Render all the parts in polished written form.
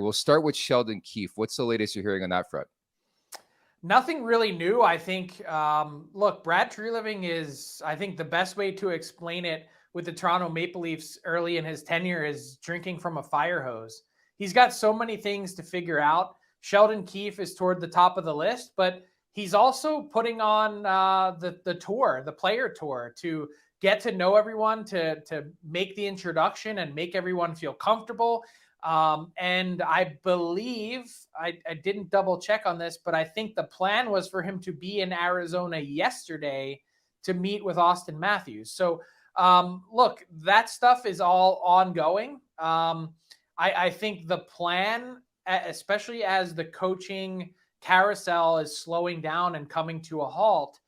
We'll start with Sheldon Keefe. What's the latest you're hearing on that front? Nothing really new. I think, look, Brad Treliving is, I think the best way to explain it with the Toronto Maple Leafs early in his tenure is drinking from a fire hose. He's got so many things to figure out. Sheldon Keefe is toward the top of the list, but he's also putting on the tour, the player tour, to get to know everyone, to make the introduction and make everyone feel comfortable. And I believe, I didn't double check on this, but I think the plan was for him to be in Arizona yesterday to meet with Auston Matthews. So look, that stuff is all ongoing. I think the plan, especially as the coaching carousel is slowing down and coming to a halt,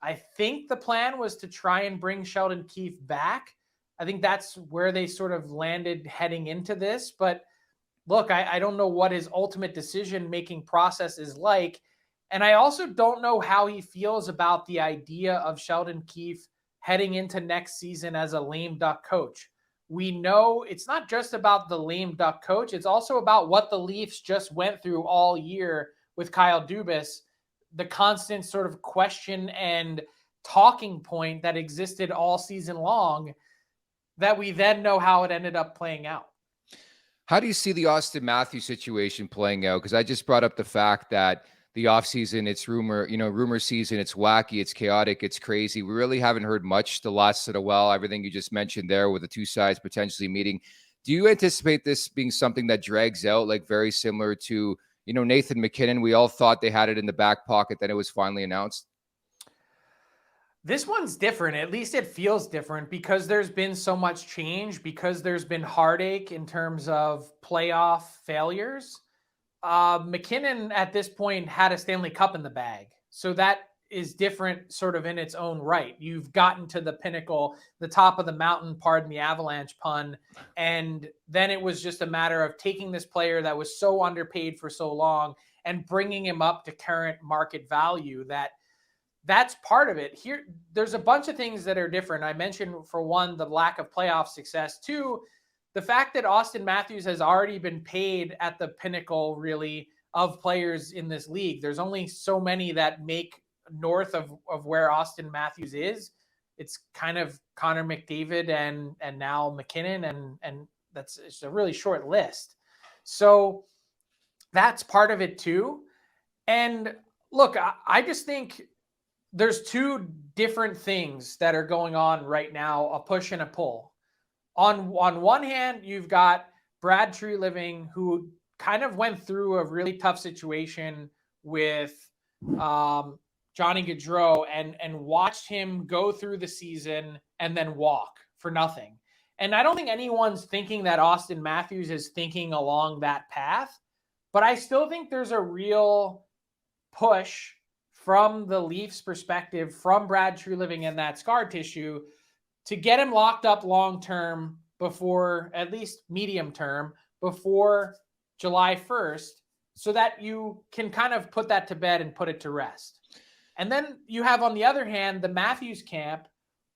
I think the plan was to try and bring Sheldon Keefe back. I think that's where they sort of landed heading into this. But look, I don't know what his ultimate decision-making process is like. And I also don't know how he feels about the idea of Sheldon Keefe heading into next season as a lame duck coach. We know it's not just about the lame duck coach. It's also about what the Leafs just went through all year with Kyle Dubas, the constant sort of question and talking point that existed all season long, that we then know how it ended up playing out. How do you see the Auston Matthews situation playing out? Because I just brought up the fact that the offseason, it's rumor season, it's wacky, it's chaotic, it's crazy. We really haven't heard much the last little while. Everything you just mentioned there with the two sides potentially meeting. Do you anticipate this being something that drags out, like very similar to, Nathan MacKinnon? We all thought they had it in the back pocket, then it was finally announced. This one's different. At least it feels different because there's been so much change, because there's been heartache in terms of playoff failures. MacKinnon at this point had a Stanley Cup in the bag. So that is different sort of in its own right. You've gotten to the pinnacle, the top of the mountain, pardon the Avalanche pun. And then it was just a matter of taking this player that was so underpaid for so long and bringing him up to current market value. That's part of it. Here, there's a bunch of things that are different. I mentioned, for one, the lack of playoff success. Two, the fact that Auston Matthews has already been paid at the pinnacle, really, of players in this league. There's only so many that make north of where Auston Matthews is. It's kind of Connor McDavid and now MacKinnon, and it's a really short list. So that's part of it too. And look, I just think there's two different things that are going on right now, a push and a pull. On one hand, you've got Brad Treliving, who kind of went through a really tough situation with Johnny Gaudreau and watched him go through the season and then walk for nothing. And I don't think anyone's thinking that Auston Matthews is thinking along that path, but I still think there's a real push from the Leafs perspective, from Brad Treliving and that scar tissue, to get him locked up long-term before, at least medium-term, before July 1st, so that you can kind of put that to bed and put it to rest. And then you have, on the other hand, the Matthews camp,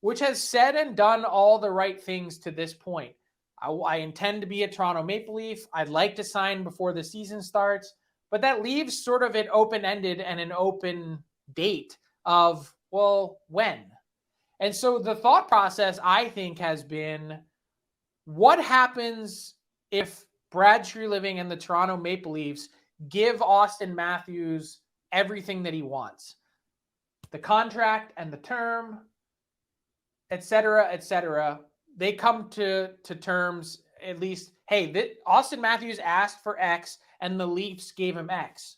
which has said and done all the right things to this point. I intend to be a Toronto Maple Leaf. I'd like to sign before the season starts, but that leaves sort of it open-ended and an open date of, well, when? And so the thought process, I think, has been, what happens if Brad Treliving and the Toronto Maple Leafs give Auston Matthews everything that he wants? The contract and the term, et cetera, they come to terms, at least, hey, Auston Matthews asked for X and the Leafs gave him X.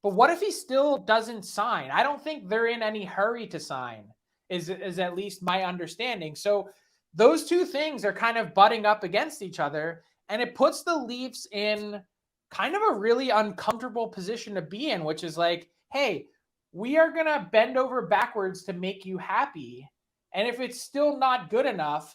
But what if he still doesn't sign? I don't think they're in any hurry to sign, is at least my understanding. So those two things are kind of butting up against each other, and it puts the Leafs in kind of a really uncomfortable position to be in, which is like, hey, we are going to bend over backwards to make you happy. And if it's still not good enough,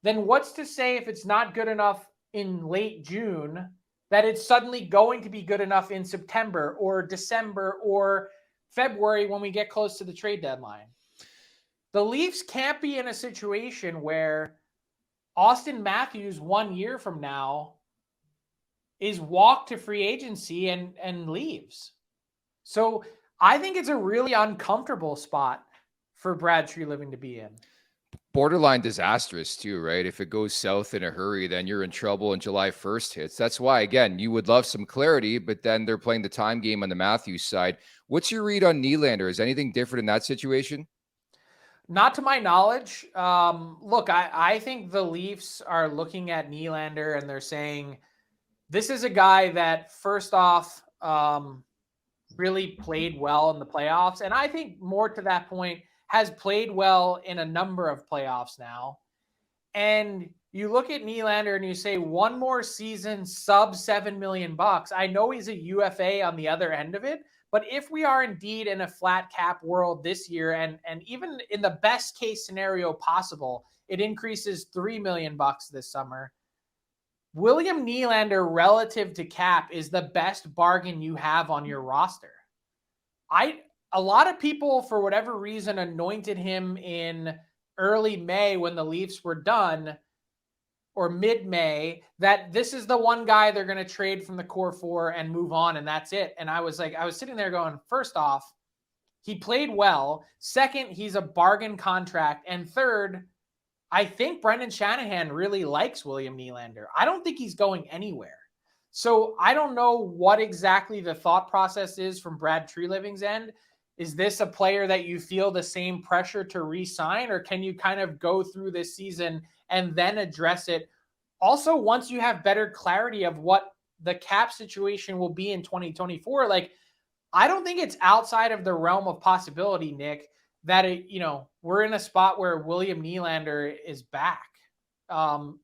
then what's to say if it's not good enough in late June that it's suddenly going to be good enough in September or December or February when we get close to the trade deadline? The Leafs can't be in a situation where Auston Matthews 1 year from now is walk to free agency and leaves. So I think it's a really uncomfortable spot for Brad Treliving to be in. Borderline disastrous too, right? If it goes south in a hurry, then you're in trouble and July 1st hits. That's why, again, you would love some clarity, but then they're playing the time game on the Matthews side. What's your read on Nylander? Is anything different in that situation? Not to my knowledge. Look, I think the Leafs are looking at Nylander and they're saying, this is a guy that first off really played well in the playoffs. And I think more to that point, has played well in a number of playoffs now. And you look at Nylander and you say, one more season, sub $7 million. I know he's a UFA on the other end of it, but if we are indeed in a flat cap world this year, and even in the best case scenario possible, it increases $3 million this summer. William Nylander relative to cap is the best bargain you have on your roster. A lot of people, for whatever reason, anointed him in early May when the Leafs were done, or mid-May, that this is the one guy they're going to trade from the core four and move on, and that's it. And I was sitting there going, first off, he played well. Second, he's a bargain contract. And third, I think Brendan Shanahan really likes William Nylander. I don't think he's going anywhere. So I don't know what exactly the thought process is from Brad Treliving's end. Is this a player that you feel the same pressure to re-sign, or can you kind of go through this season and then address it? Also, once you have better clarity of what the cap situation will be in 2024, like, I don't think it's outside of the realm of possibility, Nick, that we're in a spot where William Nylander is back,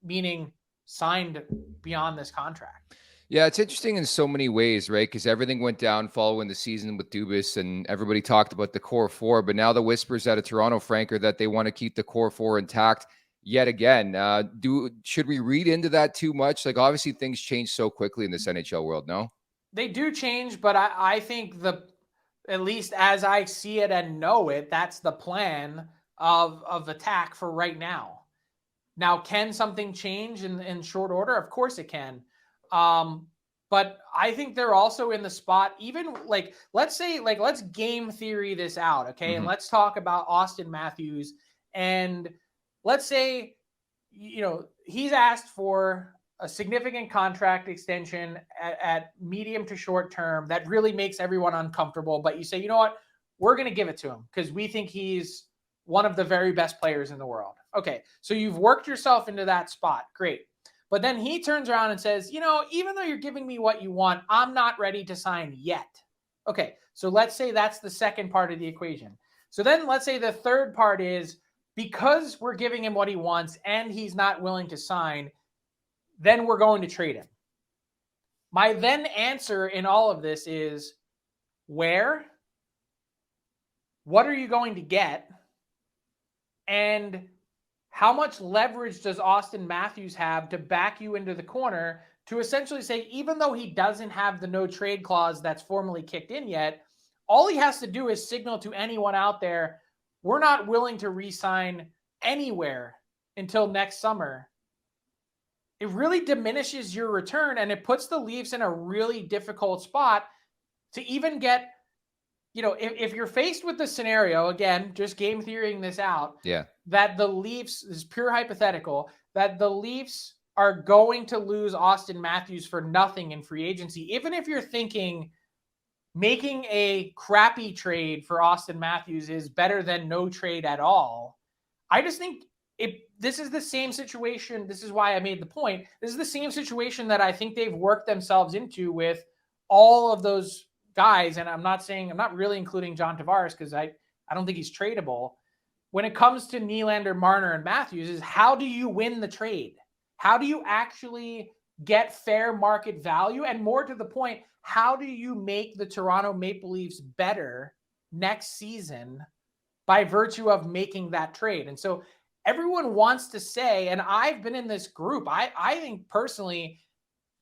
meaning signed beyond this contract. Yeah, it's interesting in so many ways, right? Because everything went down following the season with Dubas, and everybody talked about the core four. But now the whispers out of Toronto, Frank, are that they want to keep the core four intact yet again. Should we read into that too much? Like, obviously, things change so quickly in this NHL world. No, they do change, but I think at least as I see it and know it, that's the plan of attack for right now. Now, can something change in short order? Of course it can. But I think they're also in the spot, even like, let's game theory this out. Okay. Mm-hmm. And let's talk about Auston Matthews. And let's say, he's asked for a significant contract extension at medium to short term that really makes everyone uncomfortable. But you say, you know what, we're going to give it to him because we think he's one of the very best players in the world. Okay. So you've worked yourself into that spot. Great. But then he turns around and says, even though you're giving me what you want, I'm not ready to sign yet. Okay, so let's say that's the second part of the equation. So then let's say the third part is, because we're giving him what he wants and he's not willing to sign, then we're going to trade him. My then answer in all of this is, where? What are you going to get? And how much leverage does Auston Matthews have to back you into the corner to essentially say, even though he doesn't have the no trade clause that's formally kicked in yet, all he has to do is signal to anyone out there, we're not willing to re-sign anywhere until next summer. It really diminishes your return, and it puts the Leafs in a really difficult spot to even get, if you're faced with the scenario, again, just game theorying this out, that the Leafs, this is pure hypothetical, that the Leafs are going to lose Auston Matthews for nothing in free agency, even if you're thinking making a crappy trade for Auston Matthews is better than no trade at all. I just think this is the same situation. This is why I made the point. This is the same situation that I think they've worked themselves into with all of those guys. And I'm not really including John Tavares because I don't think he's tradable. When it comes to Nylander, Marner, and Matthews, is how do you win the trade? How do you actually get fair market value? And more to the point, how do you make the Toronto Maple Leafs better next season by virtue of making that trade? And so everyone wants to say, and I've been in this group, I think personally,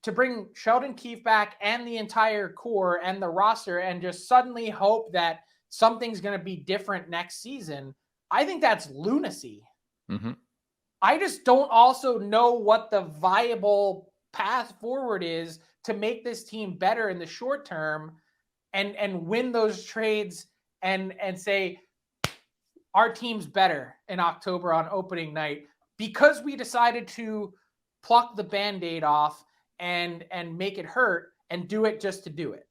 to bring Sheldon Keefe back and the entire core and the roster and just suddenly hope that something's going to be different next season, I think that's lunacy. Mm-hmm. I just don't also know what the viable path forward is to make this team better in the short term and win those trades and say our team's better in October on opening night because we decided to pluck the Band-Aid off and make it hurt and do it just to do it.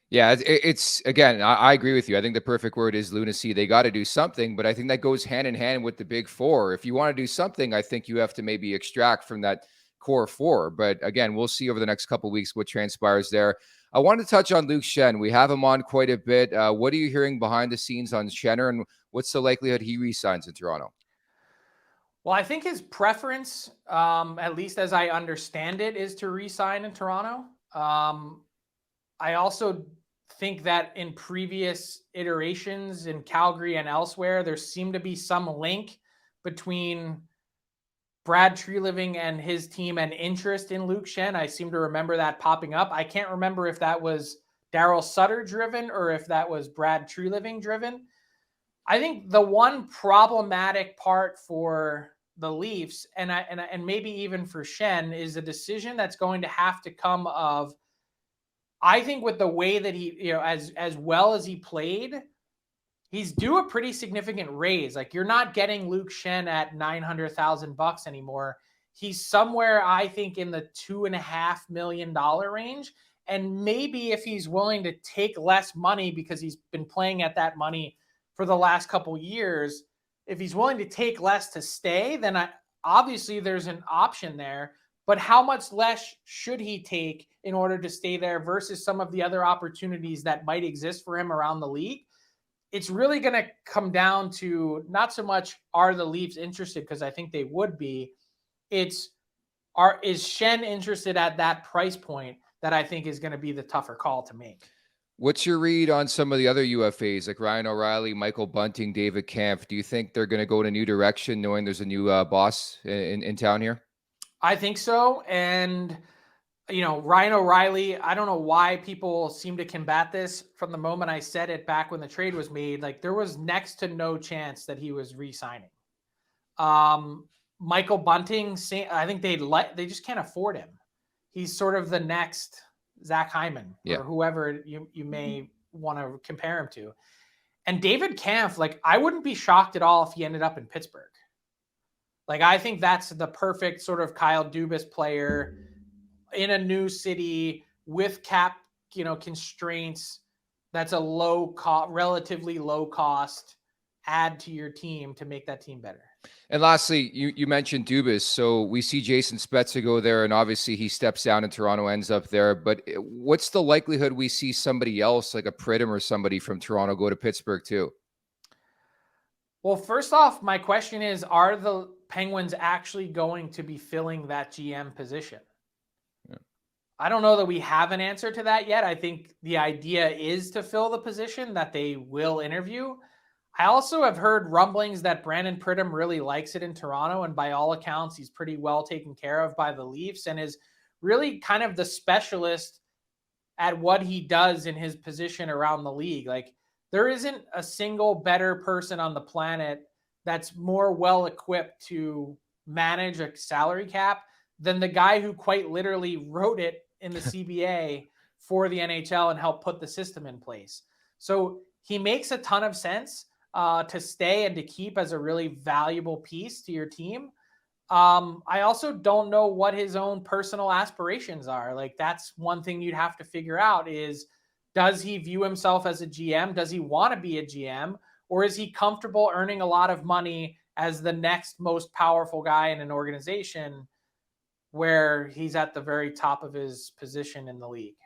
Yeah, it's again, I agree with you. I think the perfect word is lunacy. They got to do something, but I think that goes hand in hand with the big four. If you want to do something, I think you have to maybe extract from that core four. But again, we'll see over the next couple of weeks what transpires there. I want to touch on Luke Schenn. We have him on quite a bit. What are you hearing behind the scenes on Schenner, and what's the likelihood he re-signs in Toronto? Well, I think his preference, at least as I understand it, is to re-sign in Toronto. I also think that in previous iterations in Calgary and elsewhere, there seemed to be some link between Brad Treliving and his team and interest in Luke Schenn. I seem to remember that popping up. I can't remember if that was Daryl Sutter driven or if that was Brad Treliving driven. I think the one problematic part for the Leafs and maybe even for Shen is a decision that's going to have to come of, I think with the way that he, as well as he played, he's due a pretty significant raise. Like, you're not getting Luke Schenn at $900,000 anymore. He's somewhere, I think, in the $2.5 million range. And maybe if he's willing to take less money because he's been playing at that money for the last couple years, if he's willing to take less to stay, then obviously there's an option there. But how much less should he take in order to stay there versus some of the other opportunities that might exist for him around the league? It's really going to come down to not so much are the Leafs interested, because I think they would be. Is Shen interested at that price point that I think is going to be the tougher call to make. What's your read on some of the other UFAs like Ryan O'Reilly, Michael Bunting, David Kampf? Do you think they're going to go in a new direction knowing there's a new boss in town here? I think so. And, Ryan O'Reilly, I don't know why people seem to combat this from the moment I said it back when the trade was made. Like, there was next to no chance that he was re-signing. Michael Bunting, I think they just can't afford him. He's sort of the next Zach Hyman or whoever you may want to compare him to. And David Kampf, I wouldn't be shocked at all if he ended up in Pittsburgh. I think that's the perfect sort of Kyle Dubas player in a new city with cap, constraints. That's a relatively low cost add to your team to make that team better. And lastly, you mentioned Dubas. So we see Jason Spezza go there, and obviously he steps down and Toronto ends up there. But what's the likelihood we see somebody else, like a Pridham or somebody from Toronto, go to Pittsburgh too? Well, first off, my question is, are the Penguins actually going to be filling that GM position? Yeah. I don't know that we have an answer to that yet. I think the idea is to fill the position, that they will interview. I also have heard rumblings that Brandon Pridham really likes it in Toronto, and by all accounts, he's pretty well taken care of by the Leafs and is really kind of the specialist at what he does in his position around the league. There isn't a single better person on the planet that's more well equipped to manage a salary cap than the guy who quite literally wrote it in the CBA for the NHL and helped put the system in place. So he makes a ton of sense to stay and to keep as a really valuable piece to your team. I also don't know what his own personal aspirations are. That's one thing you'd have to figure out is, does he view himself as a GM? Does he want to be a GM? Or is he comfortable earning a lot of money as the next most powerful guy in an organization where he's at the very top of his position in the league?